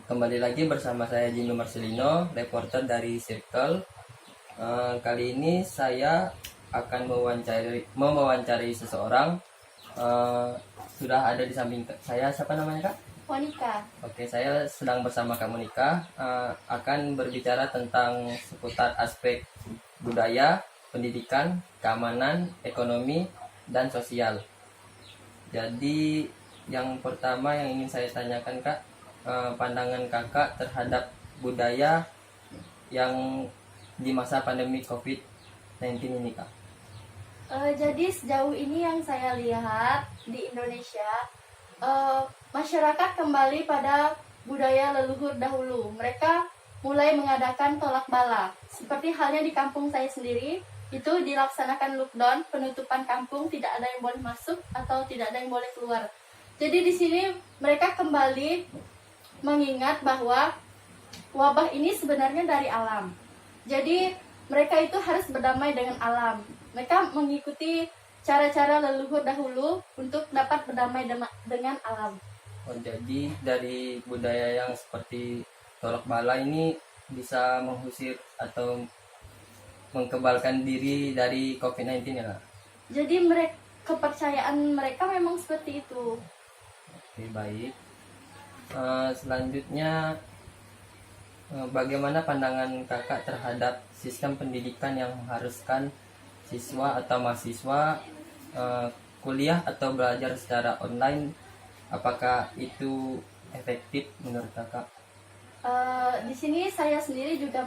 Kembali lagi bersama saya Jinu Marcelino, reporter dari Circle. Kali ini saya akan mewawancari seseorang. Sudah ada di samping saya, siapa namanya Kak? Monica. Oke, saya sedang bersama Kak Monica, akan berbicara tentang seputar aspek budaya, pendidikan, keamanan, ekonomi, dan sosial. Jadi yang pertama yang ingin saya tanyakan Kak, pandangan Kakak terhadap budaya yang di masa pandemi COVID-19 ini Kak. Jadi sejauh ini yang saya lihat di Indonesia, masyarakat kembali pada budaya leluhur dahulu. Mereka mulai mengadakan tolak bala. Seperti halnya di kampung saya sendiri, itu dilaksanakan lockdown, penutupan kampung, tidak ada yang boleh masuk atau tidak ada yang boleh keluar. Jadi di sini mereka kembali mengingat bahwa wabah ini sebenarnya dari alam. Jadi mereka itu harus berdamai dengan alam. Mereka mengikuti cara-cara leluhur dahulu untuk dapat berdamai dengan alam. Oh, jadi dari budaya yang seperti tolak bala ini bisa mengusir atau mengkebalkan diri dari COVID-19 ya Kak? Jadi kepercayaan mereka memang seperti itu. Oke, baik. Selanjutnya, bagaimana pandangan Kakak terhadap sistem pendidikan yang mengharuskan siswa atau mahasiswa kuliah atau belajar secara online? Apakah itu efektif menurut Kakak? Di sini saya sendiri juga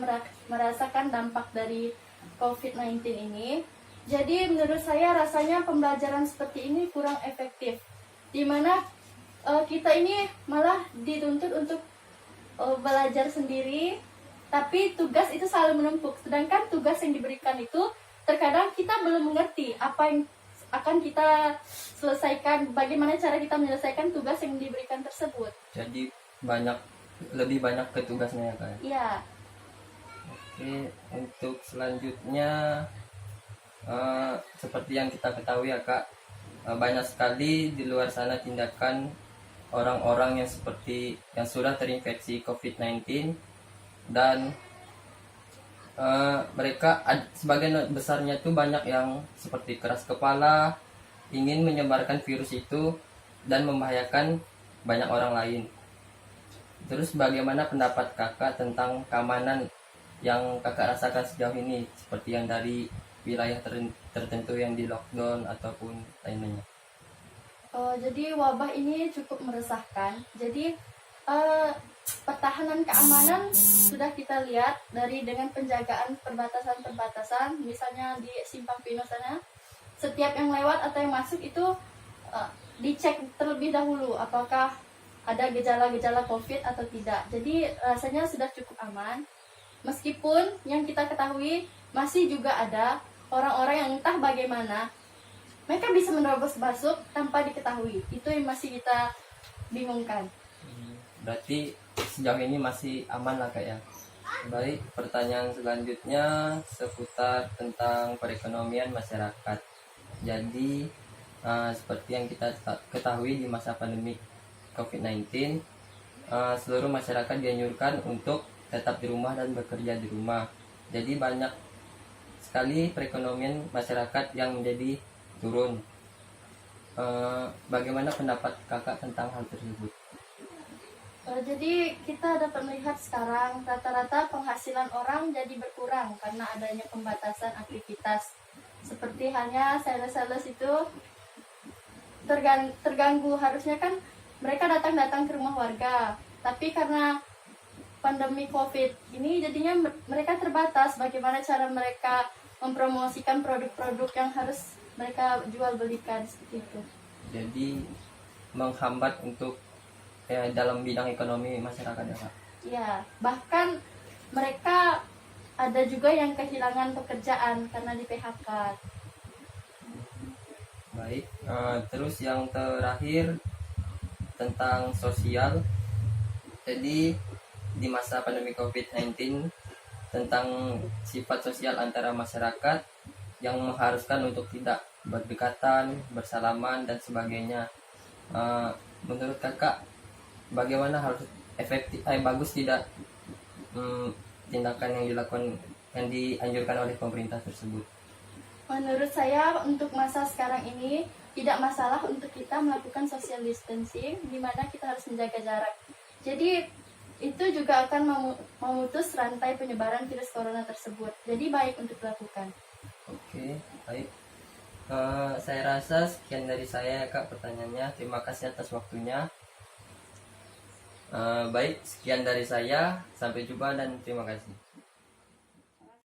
merasakan dampak dari COVID-19 ini. Jadi menurut saya rasanya pembelajaran seperti ini kurang efektif, di mana kita ini malah dituntut untuk belajar sendiri, tapi tugas itu selalu menumpuk. Sedangkan tugas yang diberikan itu terkadang kita belum mengerti apa yang akan kita selesaikan, bagaimana cara kita menyelesaikan tugas yang diberikan tersebut. Jadi lebih banyak ke tugasnya ya Kak? Iya. Oke, untuk selanjutnya seperti yang kita ketahui ya Kak, banyak sekali di luar sana tindakan orang-orang yang sudah terinfeksi COVID-19 dan mereka sebagian besarnya itu banyak yang seperti keras kepala, ingin menyebarkan virus itu dan membahayakan banyak orang lain. Terus bagaimana pendapat Kakak tentang keamanan yang Kakak rasakan sejauh ini, seperti yang dari wilayah tertentu yang di lockdown ataupun lainnya? Jadi wabah ini cukup meresahkan. Jadi pertahanan keamanan sudah kita lihat dengan penjagaan perbatasan-perbatasan, misalnya di Simpang Pinus sana, setiap yang lewat atau yang masuk itu dicek terlebih dahulu apakah ada gejala-gejala COVID atau tidak. Jadi rasanya sudah cukup aman. Meskipun yang kita ketahui masih juga ada orang-orang yang entah bagaimana mereka bisa menerobos masuk tanpa diketahui. Itu yang masih kita bingungkan. Berarti sejauh ini masih aman lah Kak ya. Baik, pertanyaan selanjutnya seputar tentang perekonomian masyarakat. Jadi seperti yang kita ketahui di masa pandemi COVID-19, seluruh masyarakat dianjurkan untuk tetap di rumah dan bekerja di rumah. Jadi banyak sekali perekonomian masyarakat yang menjadi turun. Bagaimana pendapat Kakak tentang hal tersebut? Jadi kita dapat melihat sekarang rata-rata penghasilan orang jadi berkurang karena adanya pembatasan aktivitas. Seperti halnya sales-sales itu terganggu. Harusnya kan mereka datang ke rumah warga, tapi karena pandemi COVID ini jadinya mereka terbatas. Bagaimana cara mereka mempromosikan produk-produk yang harus mereka jual belikan, seperti itu. Jadi menghambat untuk dalam bidang ekonomi masyarakat ya Kak? Ya, bahkan mereka ada juga yang kehilangan pekerjaan karena di PHK. Baik, terus yang terakhir tentang sosial. Jadi di masa pandemi COVID-19, tentang sifat sosial antara masyarakat yang mengharuskan untuk tidak berdekatan, bersalaman dan sebagainya. Menurut Kakak, bagaimana harus efektif, bagus tidak tindakan yang dilakukan, yang dianjurkan oleh pemerintah tersebut? Menurut saya untuk masa sekarang ini tidak masalah untuk kita melakukan social distancing, di mana kita harus menjaga jarak. Jadi itu juga akan memutus rantai penyebaran virus corona tersebut. Jadi baik untuk dilakukan. Oke, baik. Saya rasa sekian dari saya Kak pertanyaannya. Terima kasih atas waktunya. Baik, sekian dari saya. Sampai jumpa dan terima kasih.